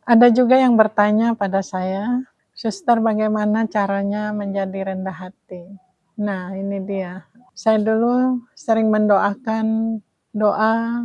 Ada juga yang bertanya pada saya, "Suster, bagaimana caranya menjadi rendah hati?" Nah, ini dia. Saya dulu sering mendoakan doa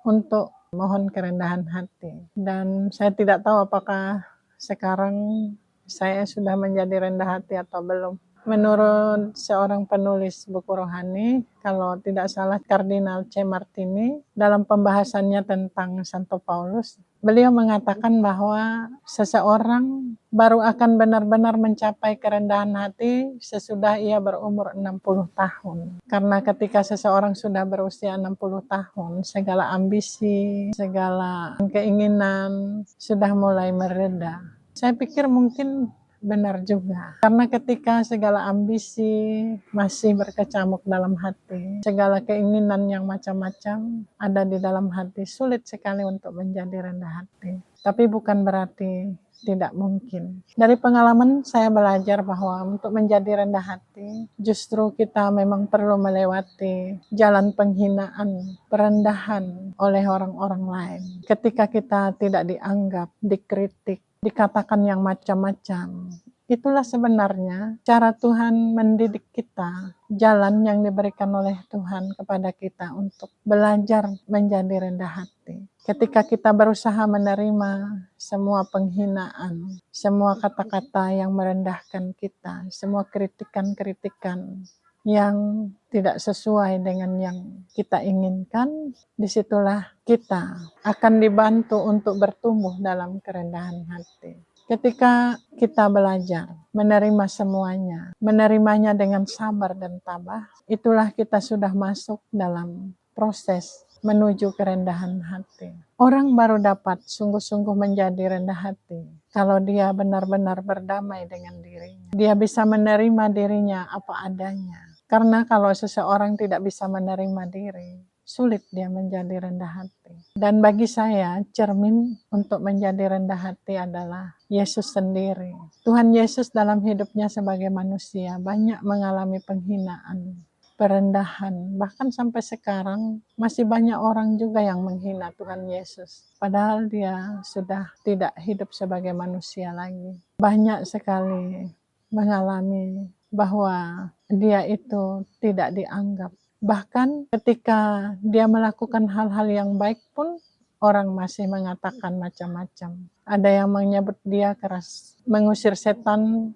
untuk mohon kerendahan hati, dan saya tidak tahu apakah sekarang saya sudah menjadi rendah hati atau belum. Menurut seorang penulis buku rohani, kalau tidak salah Kardinal C. Martini, dalam pembahasannya tentang Santo Paulus, beliau mengatakan bahwa seseorang baru akan benar-benar mencapai kerendahan hati sesudah ia berumur 60 tahun. Karena ketika seseorang sudah berusia 60 tahun, segala ambisi, segala keinginan sudah mulai mereda. Saya pikir mungkin benar juga. Karena ketika segala ambisi masih berkecamuk dalam hati, segala keinginan yang macam-macam ada di dalam hati, sulit sekali untuk menjadi rendah hati. Tapi bukan berarti tidak mungkin. Dari pengalaman saya belajar bahwa untuk menjadi rendah hati, justru kita memang perlu melewati jalan penghinaan, perendahan oleh orang-orang lain. Ketika kita tidak dianggap, dikritik, dikatakan yang macam-macam, itulah sebenarnya cara Tuhan mendidik kita, jalan yang diberikan oleh Tuhan kepada kita untuk belajar menjadi rendah hati. Ketika kita berusaha menerima semua penghinaan, semua kata-kata yang merendahkan kita, semua kritikan-kritikan yang tidak sesuai dengan yang kita inginkan, disitulah kita akan dibantu untuk bertumbuh dalam kerendahan hati. Ketika kita belajar menerima semuanya, menerimanya dengan sabar dan tabah, itulah kita sudah masuk dalam proses menuju kerendahan hati. Orang baru dapat sungguh-sungguh menjadi rendah hati kalau dia benar-benar berdamai dengan dirinya. Dia bisa menerima dirinya apa adanya. Karena kalau seseorang tidak bisa menerima diri, sulit dia menjadi rendah hati. Dan bagi saya, cermin untuk menjadi rendah hati adalah Yesus sendiri. Tuhan Yesus dalam hidupnya sebagai manusia banyak mengalami penghinaan, perendahan. Bahkan sampai sekarang masih banyak orang juga yang menghina Tuhan Yesus. Padahal dia sudah tidak hidup sebagai manusia lagi. Banyak sekali mengalami bahwa dia itu tidak dianggap. Bahkan ketika dia melakukan hal-hal yang baik pun orang masih mengatakan macam-macam. Ada yang menyebut dia keras, mengusir setan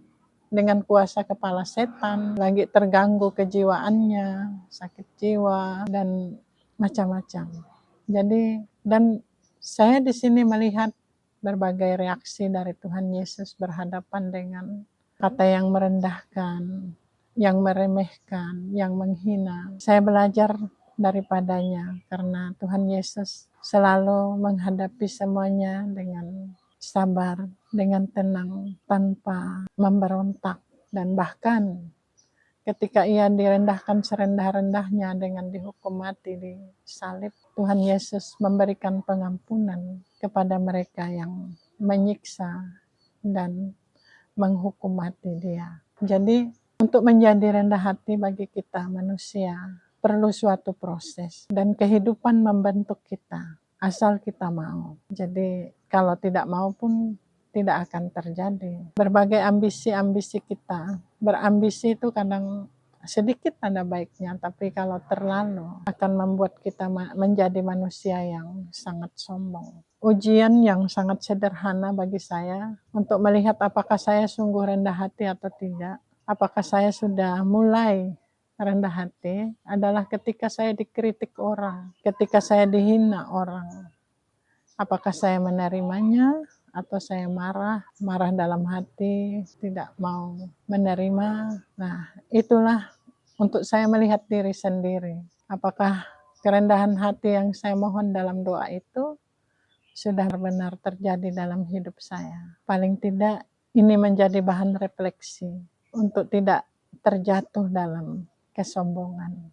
dengan kuasa kepala setan, lagi terganggu kejiwaannya, sakit jiwa, dan macam-macam. Jadi, dan saya di sini melihat berbagai reaksi dari Tuhan Yesus berhadapan dengan kata yang merendahkan, yang meremehkan, yang menghina. Saya belajar daripadanya karena Tuhan Yesus selalu menghadapi semuanya dengan sabar, dengan tenang, tanpa memberontak. Dan bahkan ketika ia direndahkan serendah-rendahnya dengan dihukum mati di salib, Tuhan Yesus memberikan pengampunan kepada mereka yang menyiksa dan menghukum mati dia. Jadi untuk menjadi rendah hati bagi kita manusia perlu suatu proses dan kehidupan membentuk kita asal kita mau. Jadi kalau tidak mau pun tidak akan terjadi. Berbagai ambisi-ambisi kita, berambisi itu kadang sedikit ada baiknya, tapi kalau terlalu akan membuat kita menjadi manusia yang sangat sombong. Ujian yang sangat sederhana bagi saya untuk melihat apakah saya sungguh rendah hati atau tidak, apakah saya sudah mulai rendah hati adalah ketika saya dikritik orang, ketika saya dihina orang. Apakah saya menerimanya atau saya marah dalam hati, tidak mau menerima. Nah, itulah untuk saya melihat diri sendiri. Apakah kerendahan hati yang saya mohon dalam doa itu sudah benar terjadi dalam hidup saya. Paling tidak ini menjadi bahan refleksi untuk tidak terjatuh dalam kesombongan.